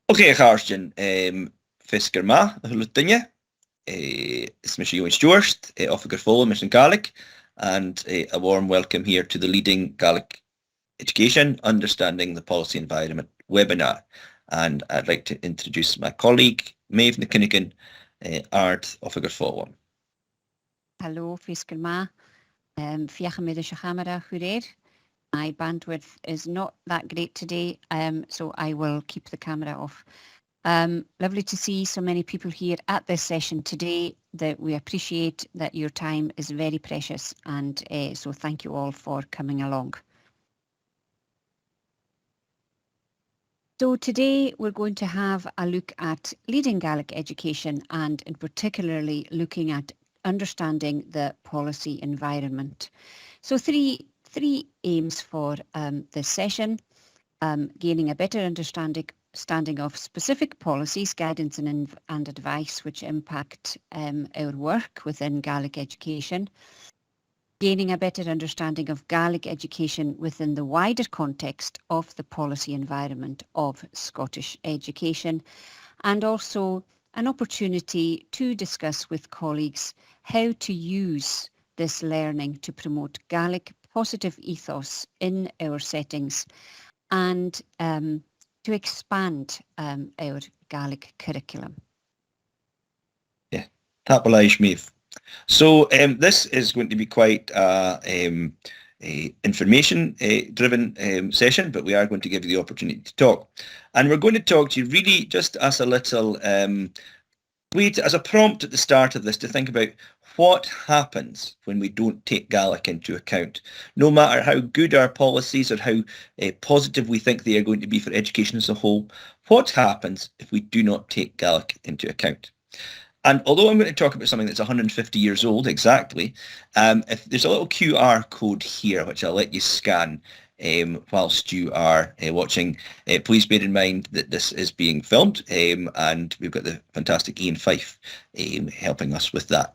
Oké, Gaartjen, Fisker Ma, Huluttinje, it's Mr. Ewan Stewart, Officer Follow, Mr. Gaelic, and a warm welcome here to the leading Gaelic Education, Understanding the Policy Environment webinar. And I'd like to introduce my colleague, Maeve McKinnigan, Art Officer Follow. Hello, Fisker Ma. Fiachamidish Hamada Hurir. My bandwidth is not that great today, so I will keep the camera off. Lovely to see so many people here at this session today. That we appreciate that your time is very precious, and so thank you all for coming along. So today we're going to have a look at leading Gaelic education, and in particularly looking at understanding the policy environment. So three aims for this session: gaining a better understanding of specific policies, guidance and advice which impact our work within Gaelic education, gaining a better understanding of Gaelic education within the wider context of the policy environment of Scottish education, and also an opportunity to discuss with colleagues how to use this learning to promote Gaelic positive ethos in our settings and to expand our Gaelic curriculum. Yeah, Tapalaish Maeve. So this is going to be quite a information-driven session, but we are going to give you the opportunity to talk. And we're going to talk to you really just as a little as a prompt at the start of this to think about what happens when we don't take Gaelic into account. No matter how good our policies or how positive we think they are going to be for education as a whole, what happens if we do not take Gaelic into account? And although I'm going to talk about something that's 150 years old exactly, if there's a little QR code here, which I'll let you scan whilst you are watching, please bear in mind that this is being filmed, and we've got the fantastic Ian Fife helping us with that.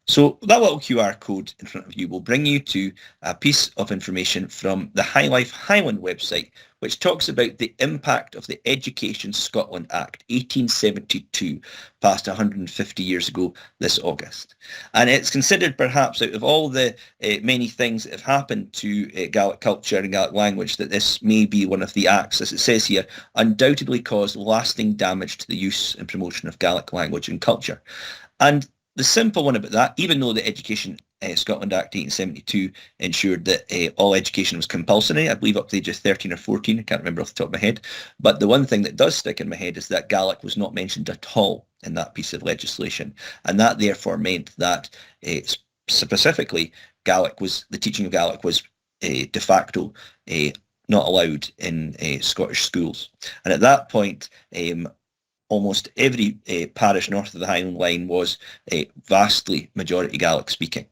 So that little QR code in front of you will bring you to a piece of information from the High Life Highland website, which talks about the impact of the Education Scotland Act 1872, passed 150 years ago this August. And it's considered perhaps out of all the many things that have happened to Gaelic culture and Gaelic language that this may be one of the acts, as it says here, undoubtedly caused lasting damage to the use and promotion of Gaelic language and culture. And the simple one about that, even though the Education Scotland Act 1872 ensured that all education was compulsory, I believe up to the age of 13 or 14, I can't remember off the top of my head, but the one thing that does stick in my head is that Gaelic was not mentioned at all in that piece of legislation, and that therefore meant that specifically the teaching of Gaelic was de facto not allowed in Scottish schools. And at that point, almost every parish north of the Highland Line was vastly majority Gaelic speaking.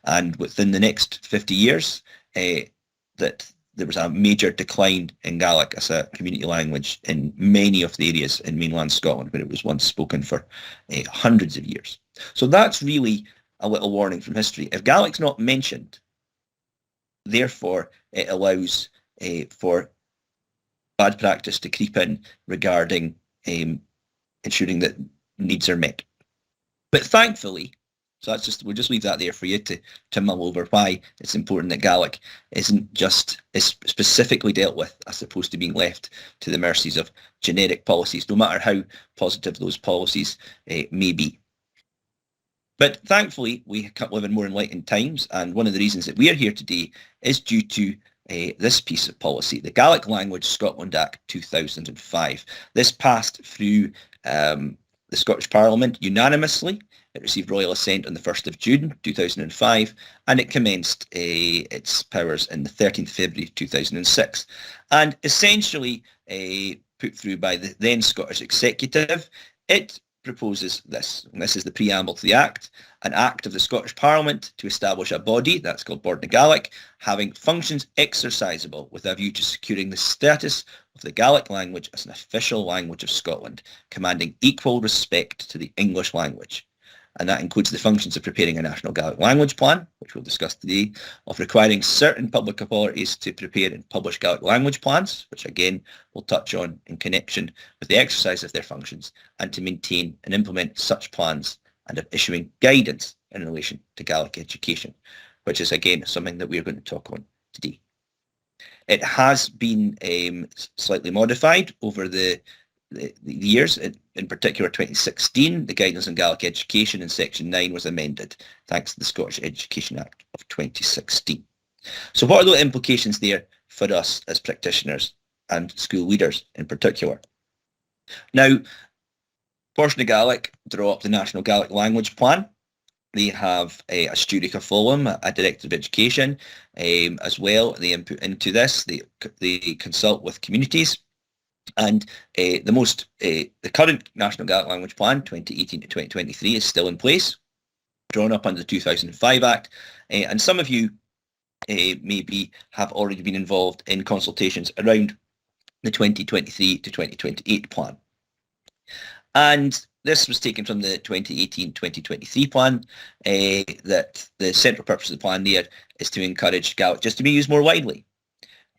And within the next 50 years, that there was a major decline in Gaelic as a community language in many of the areas in mainland Scotland where it was once spoken for hundreds of years. So that's really a little warning from history. If Gaelic's not mentioned, therefore it allows for bad practice to creep in regarding ensuring that needs are met. But thankfully, so we'll just leave that there for you to mull over why it's important that Gaelic is specifically dealt with as opposed to being left to the mercies of generic policies, no matter how positive those policies may be. But thankfully, we live in more enlightened times, and one of the reasons that we are here today is due to this piece of policy, the Gaelic Language Scotland Act 2005. This passed through the Scottish Parliament unanimously. It received royal assent on the 1st of June 2005, and it commenced its powers in the 13th of February 2006. And essentially put through by the then Scottish Executive, it proposes this, and this is the preamble to the Act: an Act of the Scottish Parliament to establish a body, that's called Board na Gaelic, having functions exercisable with a view to securing the status of the Gaelic language as an official language of Scotland, commanding equal respect to the English language. and that includes the functions of preparing a national Gaelic language plan, which we'll discuss today, of requiring certain public authorities to prepare and publish Gaelic language plans, which again we'll touch on in connection with the exercise of their functions, and to maintain and implement such plans and of issuing guidance in relation to Gaelic education, which is again something that we're going to talk on today. It has been slightly modified over the years. In particular, 2016, the Guidance on Gaelic Education in Section 9 was amended, thanks to the Scottish Education Act of 2016. So what are the implications there for us as practitioners and school leaders in particular? Now, Portion of Gaelic draw up the National Gaelic Language Plan. They have a Stúric Folum, a Director of Education, as well. They input into this. They consult with communities. And the current National Gaelic Language Plan, 2018 to 2023, is still in place, drawn up under the 2005 Act. And some of you maybe have already been involved in consultations around the 2023 to 2028 plan. And this was taken from the 2018-2023 plan, that the central purpose of the plan there is to encourage Gaelic just to be used more widely.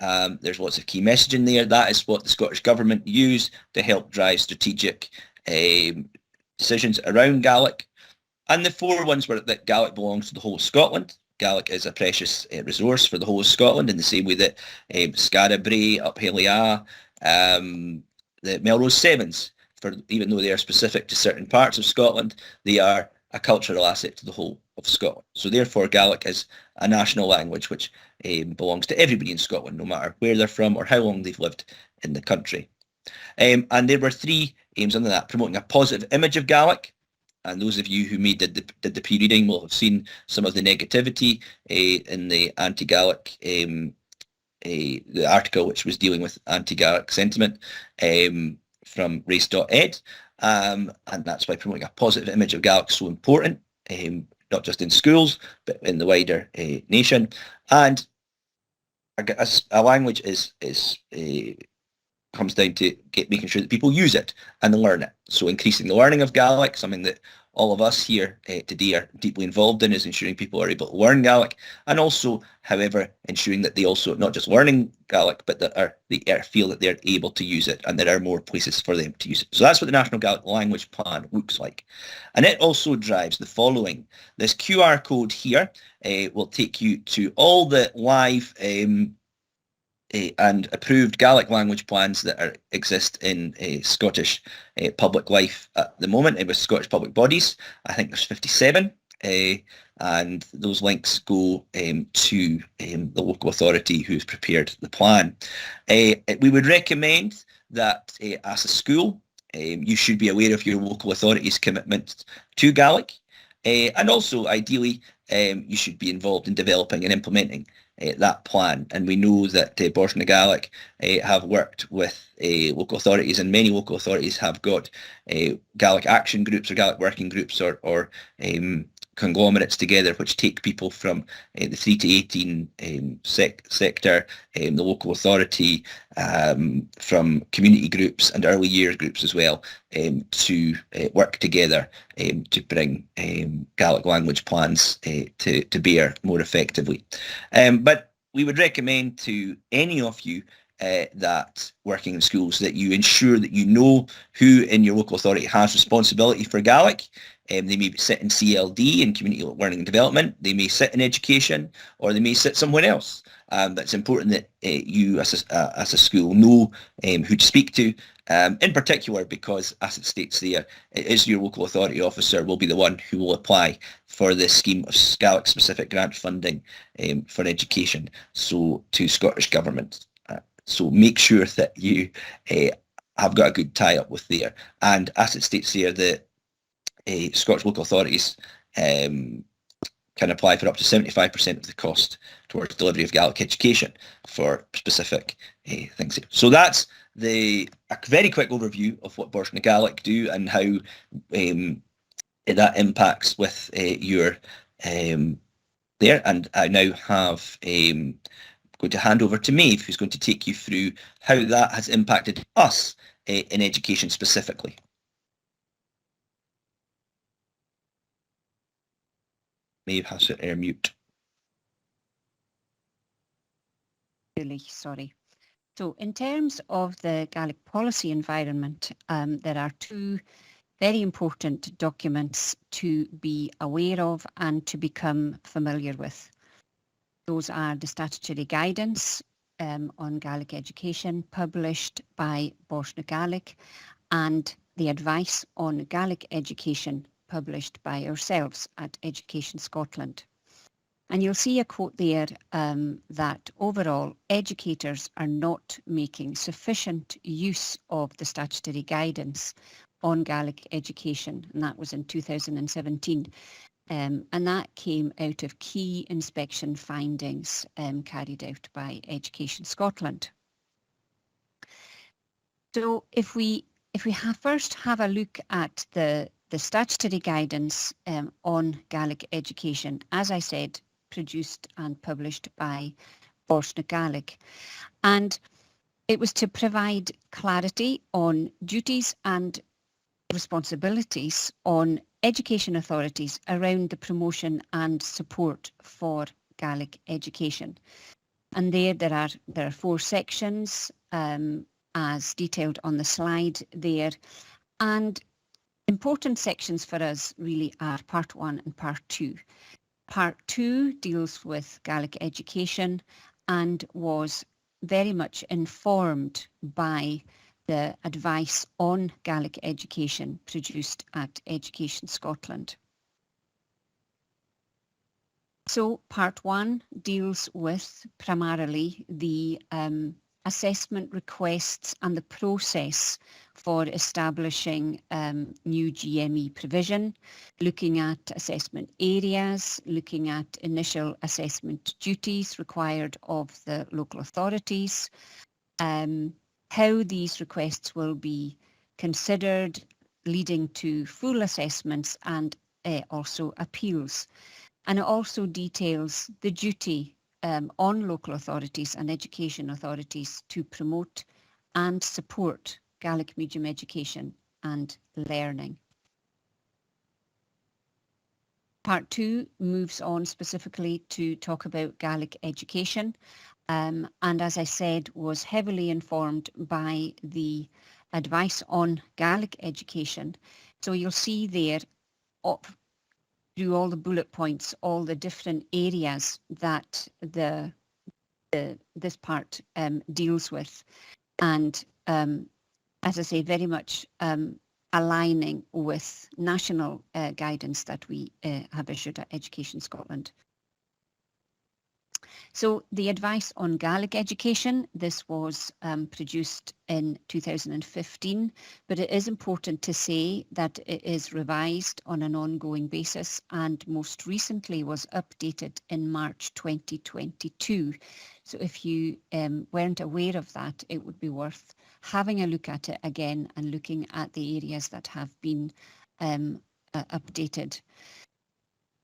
There's lots of key messaging there. That is what the Scottish Government use to help drive strategic decisions around Gaelic. And the four ones were that Gaelic belongs to the whole of Scotland. Gaelic is a precious resource for the whole of Scotland, in the same way that Skara Brae, Uphallia, the Melrose Sevens, even though they are specific to certain parts of Scotland, they are a cultural asset to the whole of Scotland. So therefore, Gaelic is a national language which belongs to everybody in Scotland, no matter where they're from or how long they've lived in the country. And there were three aims under that: promoting a positive image of Gaelic. And those of you who did the pre-reading will have seen some of the negativity in the anti-Gaelic, the article which was dealing with anti-Gaelic sentiment from race.ed. And that's why promoting a positive image of Gaelic is so important, not just in schools, but in the wider nation. And a language comes down to making sure that people use it and learn it. So increasing the learning of Gaelic, something that all of us here today are deeply involved in, is ensuring people are able to learn Gaelic, and also, however, ensuring that they also not just learning Gaelic, but that they feel that they're able to use it, and there are more places for them to use it. So that's what the National Gaelic Language Plan looks like. And it also drives the following. This QR code here will take you to all the live and approved Gaelic language plans that exist in Scottish public life at the moment with Scottish public bodies. I think there's 57, and those links go to the local authority who's prepared the plan. We would recommend that as a school, you should be aware of your local authority's commitment to Gaelic, and also ideally you should be involved in developing and implementing that plan. And we know that Bors na Gaelic have worked with local authorities, and many local authorities have got Gaelic action groups or Gaelic working groups or conglomerates together, which take people from the 3 to 18 sector, the local authority, from community groups and early years groups as well, to work together to bring Gaelic language plans to bear more effectively. But we would recommend to any of you that working in schools that you ensure that you know who in your local authority has responsibility for Gaelic. They may sit in CLD, in Community Learning and Development. They may sit in education, or they may sit somewhere else. But it's important that you as a school know who to speak to, in particular because, as it states there, it is your local authority officer will be the one who will apply for this scheme of Gaelic specific grant funding for education, so to Scottish Government. So make sure that you have got a good tie-up with there. And as it states here, the Scottish local authorities can apply for up to 75% of the cost towards delivery of Gaelic education for specific things here. So that's a very quick overview of what Bors na Gaelic do and how that impacts with your there. And I now have going to hand over to Maeve, who's going to take you through how that has impacted us in education specifically. Maeve has it mute. Really sorry. So in terms of the Gaelic policy environment, there are two very important documents to be aware of and to become familiar with. Those are the statutory guidance on Gaelic education published by Bosna Gaelic and the advice on Gaelic education published by ourselves at Education Scotland. And you'll see a quote there that overall educators are not making sufficient use of the statutory guidance on Gaelic education, and that was in 2017. And that came out of key inspection findings carried out by Education Scotland. So if we first have a look at the statutory guidance on Gaelic education, as I said, produced and published by Bosna Gaelic. And it was to provide clarity on duties and responsibilities on education authorities around the promotion and support for Gaelic education. And there are 4 sections as detailed on the slide there. And important sections for us really are Part 1 and Part 2. Part 2 deals with Gaelic education and was very much informed by the advice on Gaelic education produced at Education Scotland. So Part 1 deals with primarily the assessment requests and the process for establishing new GME provision, looking at assessment areas, looking at initial assessment duties required of the local authorities, how these requests will be considered, leading to full assessments and also appeals. And it also details the duty on local authorities and education authorities to promote and support Gaelic medium education and learning. Part 2 moves on specifically to talk about Gaelic education, and as I said, was heavily informed by the advice on Gaelic education. So you'll see there through all the bullet points, all the different areas that this part deals with, and as I say, very much aligning with national guidance that we have issued at Education Scotland. So the advice on Gaelic education, this was produced in 2015, but it is important to say that it is revised on an ongoing basis and most recently was updated in March 2022. So if you weren't aware of that, it would be worth having a look at it again and looking at the areas that have been updated.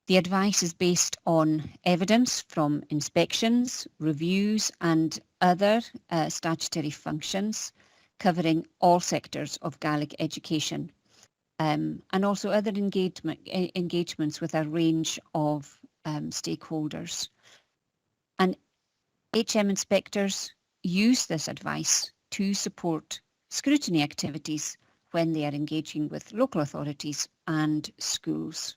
The advice is based on evidence from inspections, reviews and other statutory functions covering all sectors of Gaelic education, and also other engagements with a range of stakeholders. And HM inspectors use this advice to support scrutiny activities when they are engaging with local authorities and schools.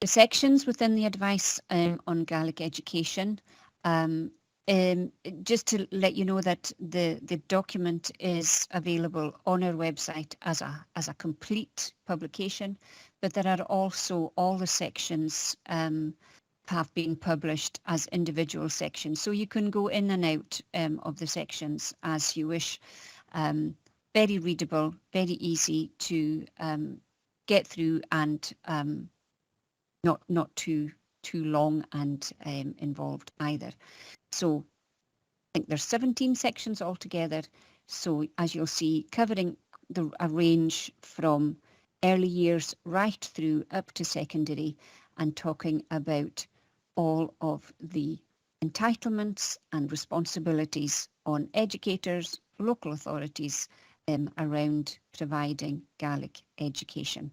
The sections within the advice on Gaelic education, just to let you know that the document is available on our website as a complete publication, but there are also all the sections have been published as individual sections. So you can go in and out of the sections as you wish. Very readable, very easy to get through and not too long and involved either. So I think there's 17 sections altogether. So as you'll see, covering a range from early years right through up to secondary and talking about all of the entitlements and responsibilities on educators, local authorities around providing Gaelic education.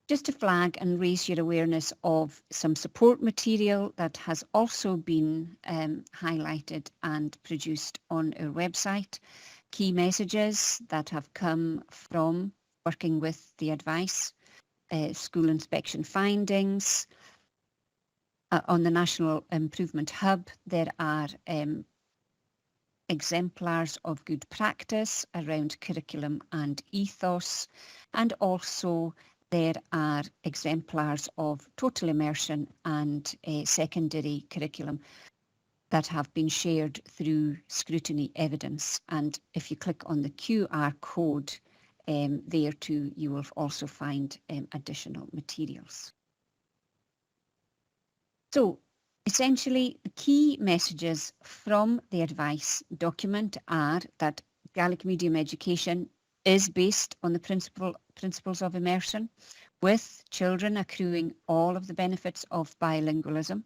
Just to flag and raise your awareness of some support material that has also been highlighted and produced on our website. Key messages that have come from working with the advice, school inspection findings. On the National Improvement Hub, there are exemplars of good practice around curriculum and ethos, and also there are exemplars of total immersion and secondary curriculum that have been shared through scrutiny evidence. And if you click on the QR code there too, you will also find additional materials. So essentially, the key messages from the advice document are that Gaelic medium education is based on the principles of immersion, with children accruing all of the benefits of bilingualism.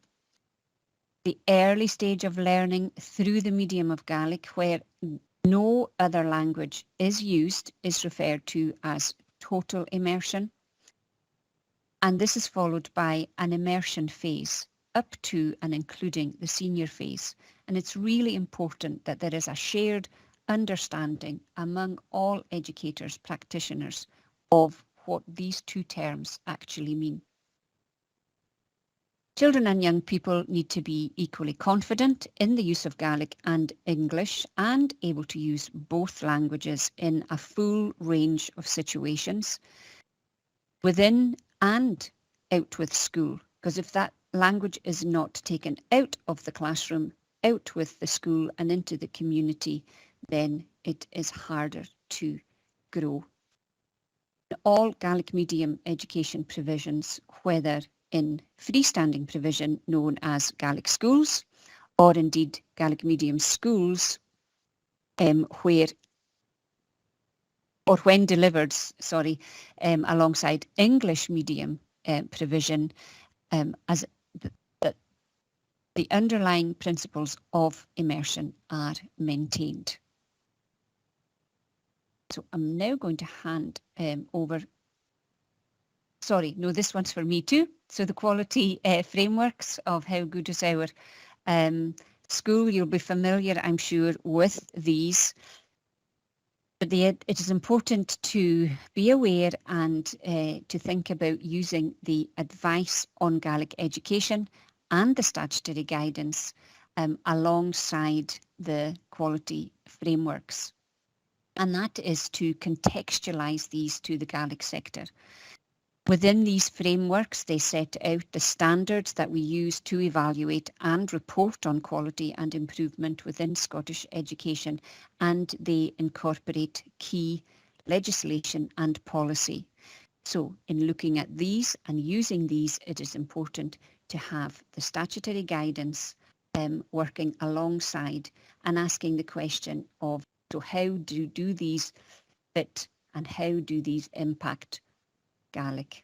The early stage of learning through the medium of Gaelic, where no other language is used, is referred to as total immersion. And this is followed by an immersion phase up to and including the senior phase. And it's really important that there is a shared understanding among all educators, practitioners, of what these two terms actually mean. Children and young people need to be equally confident in the use of Gaelic and English and able to use both languages in a full range of situations within and out with school. Because if that language is not taken out of the classroom, out with the school and into the community, then it is harder to grow. All Gaelic medium education provisions, whether in freestanding provision known as Gaelic schools, or indeed Gaelic medium schools, where or when delivered, alongside English medium provision, as the underlying principles of immersion are maintained. So I'm now going to hand over. Sorry, no, this one's for me too. So the quality frameworks of how good is our school. You'll be familiar, I'm sure, with these. But it is important to be aware and to think about using the advice on Gaelic education and the statutory guidance alongside the quality frameworks. And that is to contextualise these to the Gaelic sector. Within these frameworks, they set out the standards that we use to evaluate and report on quality and improvement within Scottish education, and they incorporate key legislation and policy. So in looking at these and using these, it is important to have the statutory guidance working alongside and asking the question of, so how do these fit and how do these impact Gaelic?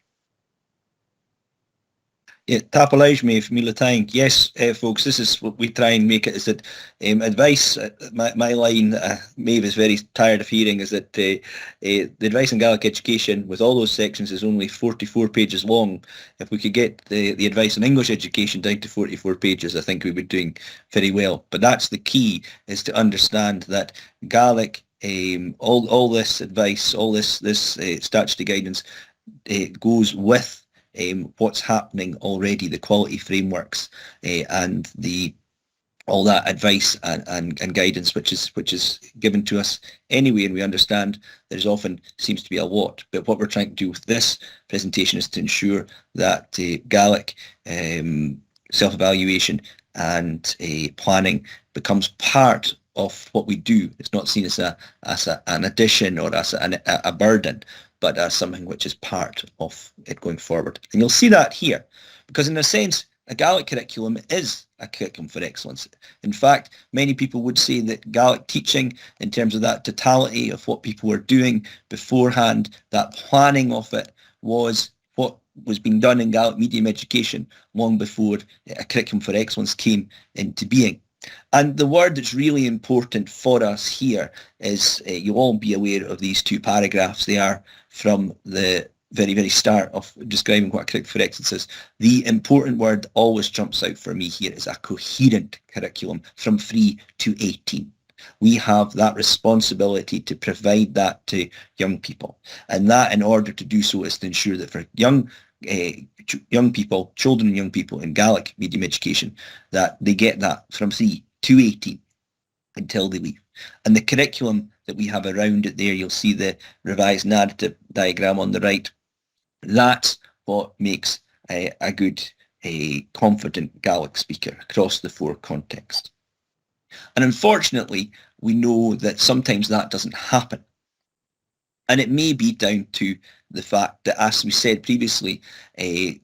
Yeah, tapolage me if Mila Tank. Yes, folks, this is what we try and make it, is that advice, my line, Maeve is very tired of hearing, is that the advice on Gaelic education with all those sections is only 44 pages long. If we could get the advice on English education down to 44 pages, I think we would be doing very well. But that's the key, is to understand that Gaelic, all this advice, all this statutory guidance, goes with what's happening already, the quality frameworks and all that advice and guidance which is given to us anyway, and we understand there's often seems to be a lot. But what we're trying to do with this presentation is to ensure that Gaelic self-evaluation and planning becomes part of what we do. It's not seen as an addition or as a burden, but as something which is part of it going forward. And you'll see that here, because in a sense, a Gaelic curriculum is a curriculum for excellence. In fact, many people would say that Gaelic teaching, in terms of that totality of what people were doing beforehand, that planning of it, was what was being done in Gaelic medium education long before a curriculum for excellence came into being. And the word that's really important for us here is, you'll all be aware of these two paragraphs. They are from the very, very start of describing what a curriculum for excellence is, the important word always jumps out for me here is a coherent curriculum from 3 to 18. We have that responsibility to provide that to young people. And that, in order to do so, is to ensure that for young people, children and young people in Gaelic medium education, that they get that from 3 to 18 until they leave. And the curriculum that we have around it there, you'll see the revised narrative diagram on the right. That's what makes a good, confident Gaelic speaker across the 4 contexts. And unfortunately, we know that sometimes that doesn't happen. And it may be down to the fact that, as we said previously,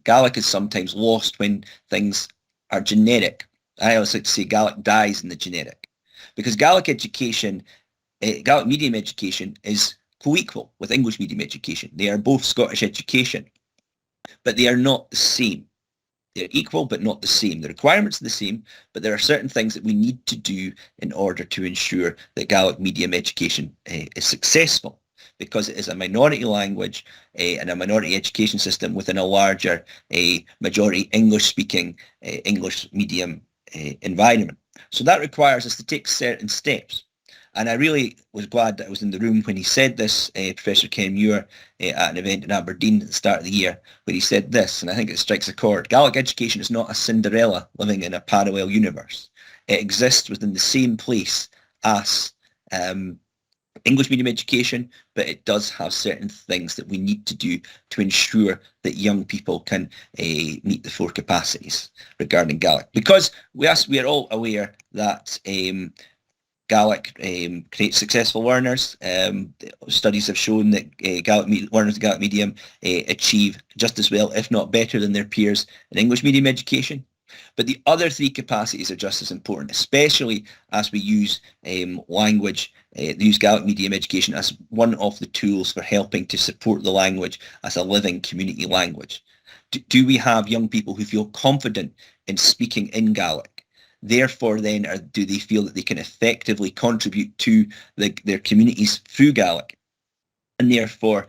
Gaelic is sometimes lost when things are generic. I always like to say Gaelic dies in the generic, because Gaelic education, Gaelic medium education is co-equal with English medium education. They are both Scottish education, but they are not the same. They're equal, but not the same. The requirements are the same, but there are certain things that we need to do in order to ensure that Gaelic medium education is successful, because it is a minority language and a minority education system within a larger majority English-speaking English medium environment. So that requires us to take certain steps. And I really was glad that I was in the room when he said this, Professor Ken Muir, at an event in Aberdeen at the start of the year, where he said this, and I think it strikes a chord. Gaelic education is not a Cinderella living in a parallel universe. It exists within the same place as English medium education, but it does have certain things that we need to do to ensure that young people can meet the 4 capacities regarding Gaelic. Because we are all aware that Gaelic creates successful learners. Studies have shown that learners in Gaelic medium achieve just as well, if not better, than their peers in English medium education. But the other 3 capacities are just as important, especially as we use language, use Gaelic medium education as one of the tools for helping to support the language as a living community language. Do we have young people who feel confident in speaking in Gaelic? Therefore, then, do they feel that they can effectively contribute to their communities through Gaelic, and therefore,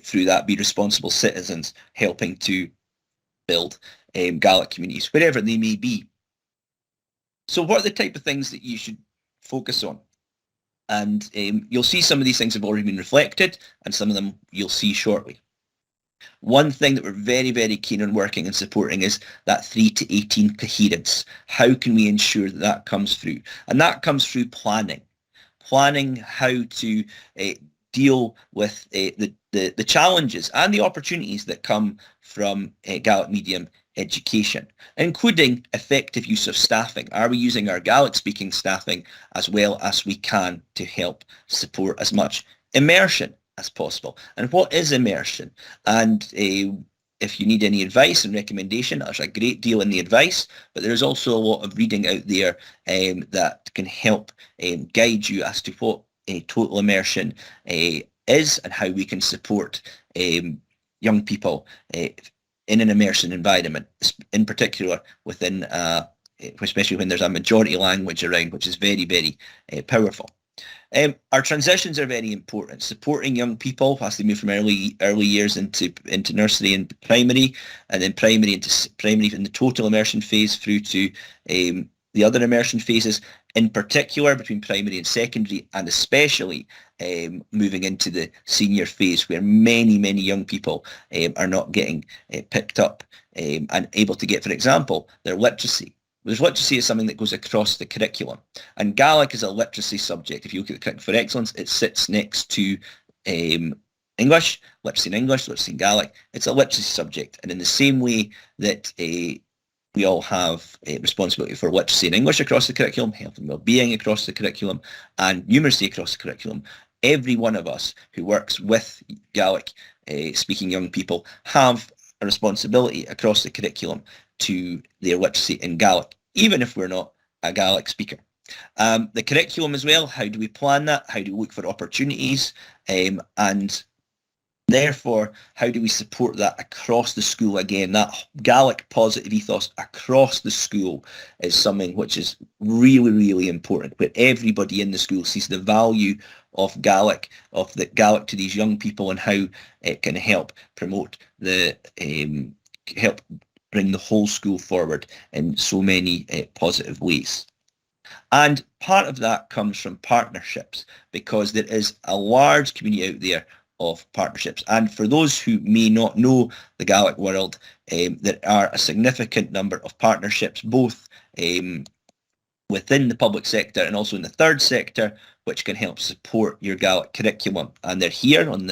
through that, be responsible citizens helping to build Gaelic communities, wherever they may be? So what are the type of things that you should focus on? And you'll see some of these things have already been reflected, and some of them you'll see shortly. One thing that we're very, very keen on working and supporting is that 3 to 18 coherence. How can we ensure that that comes through? And that comes through planning. Planning how to deal with the challenges and the opportunities that come from Gaelic medium education, including effective use of staffing. Are we using our Gaelic-speaking staffing as well as we can to help support as much immersion as possible? And what is immersion? And if you need any advice and recommendation, there's a great deal in the advice, but there's also a lot of reading out there that can help guide you as to what total immersion is and how we can support young people in an immersion environment, in particular within, especially when there's a majority language around, which is very, very powerful. Our transitions are very important. Supporting young people as they move from early years into nursery and primary, and then primary into primary in the total immersion phase through to the other immersion phases, in particular between primary and secondary, and especially moving into the senior phase, where many, many young people are not getting picked up and able to get, for example, their literacy. Because literacy is something that goes across the curriculum. And Gaelic is a literacy subject. If you look at the Curriculum for Excellence, it sits next to English, literacy in Gaelic. It's a literacy subject. And in the same way that we all have a responsibility for literacy in English across the curriculum, health and well-being across the curriculum, and numeracy across the curriculum, every one of us who works with Gaelic speaking young people have a responsibility across the curriculum to their literacy in Gaelic, even if we're not a Gaelic speaker. The curriculum as well, how do we plan that? How do we look for opportunities? And Therefore, how do we support that across the school? Again, that Gaelic positive ethos across the school is something which is really, really important, where everybody in the school sees the value of Gaelic, to these young people, and how it can help promote help bring the whole school forward in so many positive ways. And part of that comes from partnerships, because there is a large community out there of partnerships. And for those who may not know the Gaelic world, there are a significant number of partnerships, both within the public sector and also in the third sector, which can help support your Gaelic curriculum. And they're here on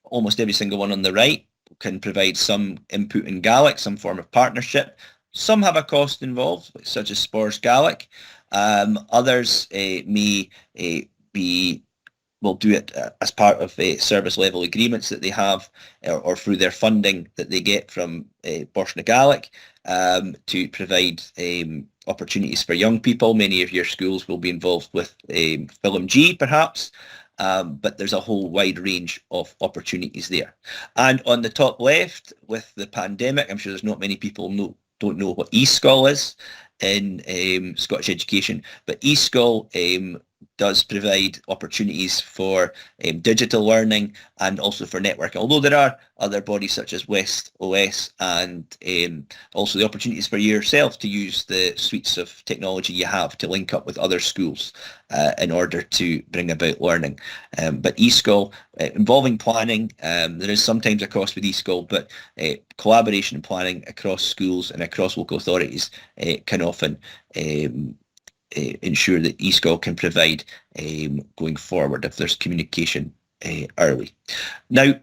almost every single one on the right can provide some input in Gaelic, some form of partnership. Some have a cost involved, such as Spores Gaelic. Others will do it as part of service level agreements that they have, or through their funding that they get from Borsna Gaelic, to provide opportunities for young people. Many of your schools will be involved with Film G, perhaps, but there's a whole wide range of opportunities there. And on the top left, with the pandemic, I'm sure there's not many people don't know what eSchool is in Scottish education, but eSchool does provide opportunities for digital learning and also for networking, although there are other bodies such as West OS, and also the opportunities for yourself to use the suites of technology you have to link up with other schools in order to bring about learning. But eSchool, involving planning, there is sometimes a cost with eSchool, but collaboration and planning across schools and across local authorities can often ensure that eSchool can provide going forward if there's communication early. Now,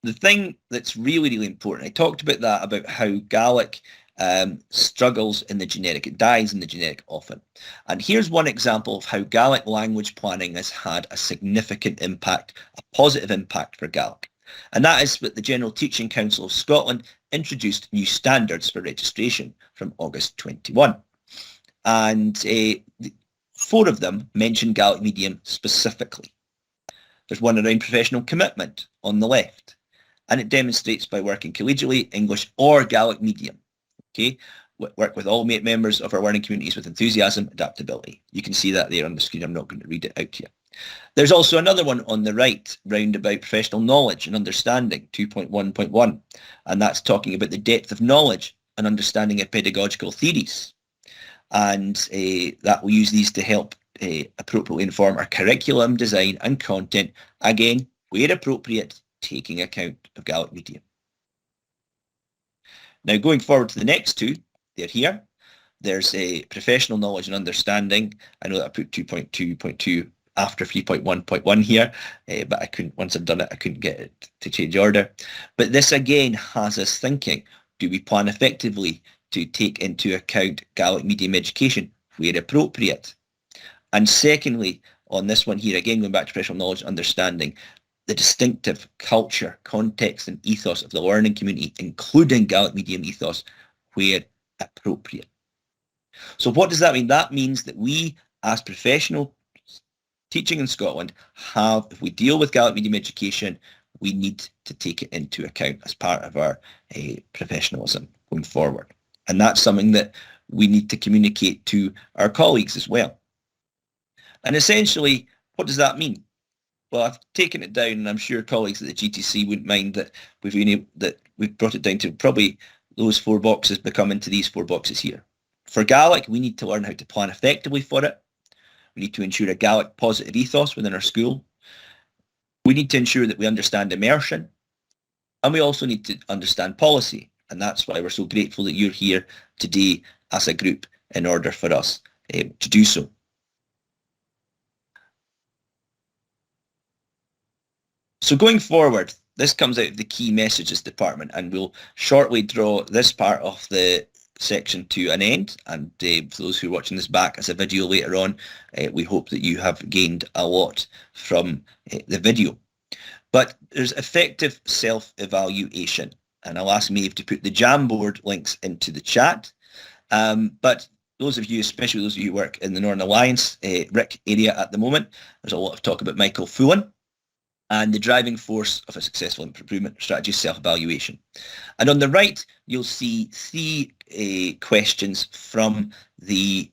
the thing that's really, really important, I talked about that, about how Gaelic struggles in the generic. It dies in the generic often. And here's one example of how Gaelic language planning has had a significant impact, a positive impact for Gaelic. And that is that the General Teaching Council of Scotland introduced new standards for registration from August 21. And 4 of them mention Gaelic medium specifically. There's one around professional commitment on the left, and it demonstrates by working collegially, English or Gaelic medium. Okay, work with all members of our learning communities with enthusiasm, adaptability. You can see that there on the screen. I'm not going to read it out to you. There's also another one on the right, round about professional knowledge and understanding, 2.1.1, and that's talking about the depth of knowledge and understanding of pedagogical theories. And that will use these to help appropriately inform our curriculum design and content, again, where appropriate, taking account of Gaelic medium. Now, going forward to the next 2, they're here. There's a professional knowledge and understanding. I know that I put 2.2.2 after 3.1.1 here, but I couldn't, once I've done it, I couldn't get it to change order. But this again has us thinking, do we plan effectively to take into account Gaelic medium education where appropriate? And secondly, on this one here, again, going back to professional knowledge and understanding, the distinctive culture, context and ethos of the learning community, including Gaelic medium ethos, where appropriate. So what does that mean? That means that we, as professional teaching in Scotland, if we deal with Gaelic medium education, we need to take it into account as part of our professionalism going forward. And that's something that we need to communicate to our colleagues as well. And essentially, what does that mean? Well, I've taken it down, and I'm sure colleagues at the GTC wouldn't mind that we've brought it down to probably those 4 boxes become into these 4 boxes here. For Gaelic, we need to learn how to plan effectively for it. We need to ensure a Gaelic positive ethos within our school. We need to ensure that we understand immersion. And we also need to understand policy. And that's why we're so grateful that you're here today as a group in order for us to do so. So going forward, this comes out of the key messages department, and we'll shortly draw this part of the section to an end. And for those who are watching this back as a video later on, we hope that you have gained a lot from the video. But there's effective self-evaluation, and I'll ask Maeve to put the Jamboard links into the chat. But those of you, especially those of you who work in the Northern Alliance RIC area at the moment, there's a lot of talk about Michael Fullan. and the driving force of a successful improvement strategy is self-evaluation. And on the right, you'll see three questions from the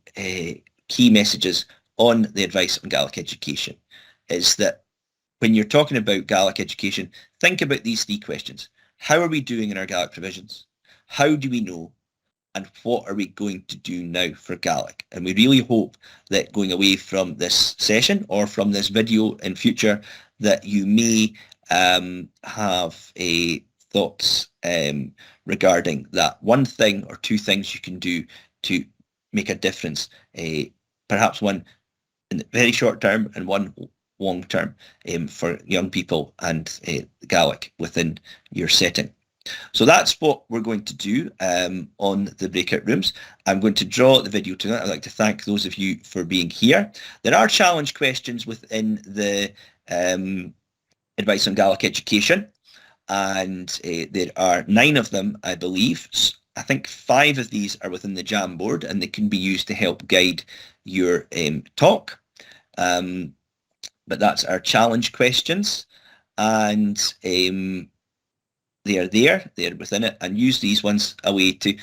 key messages on the advice on Gaelic education. Is that when you're talking about Gaelic education, think about these three questions. How are we doing in our Gaelic provisions? How do we know? And what are we going to do now for Gaelic? And we really hope that going away from this session or from this video in future, that you may have thoughts regarding that. One thing or two things you can do to make a difference, perhaps one in the very short term and one long term for young people and Gaelic within your setting. So that's what we're going to do on the breakout rooms. I'm going to draw the video to that. I'd like to thank those of you for being here. There are challenge questions within the advice on Gaelic education, and there are 9 of them, I believe. I think 5 of these are within the Jamboard, and they can be used to help guide your talk. But that's our challenge questions, and they're within it, and use these ones a way to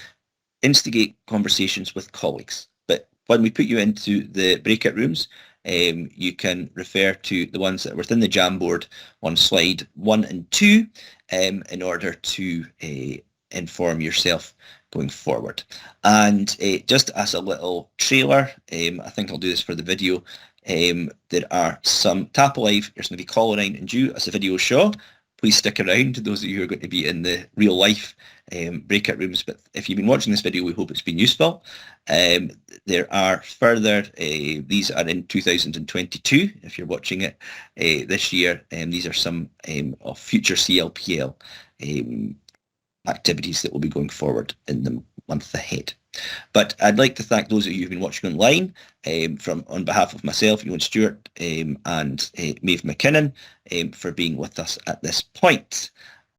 instigate conversations with colleagues. But when we put you into the breakout rooms, you can refer to the ones that are within the Jamboard on slide 1 and 2 in order to inform yourself going forward. And just as a little trailer, I think I'll do this for the video, there are some tap alive, there's going to be Collarine and Dew as the video show. Please stick around, those of you who are going to be in the real life breakout rooms. But if you've been watching this video, we hope it's been useful. There are further, these are in 2022, if you're watching it this year. These are some of future CLPL activities that will be going forward in the month ahead. But I'd like to thank those of you who've been watching online on behalf of myself, Ewan Stewart, and Maeve McKinnon for being with us at this point.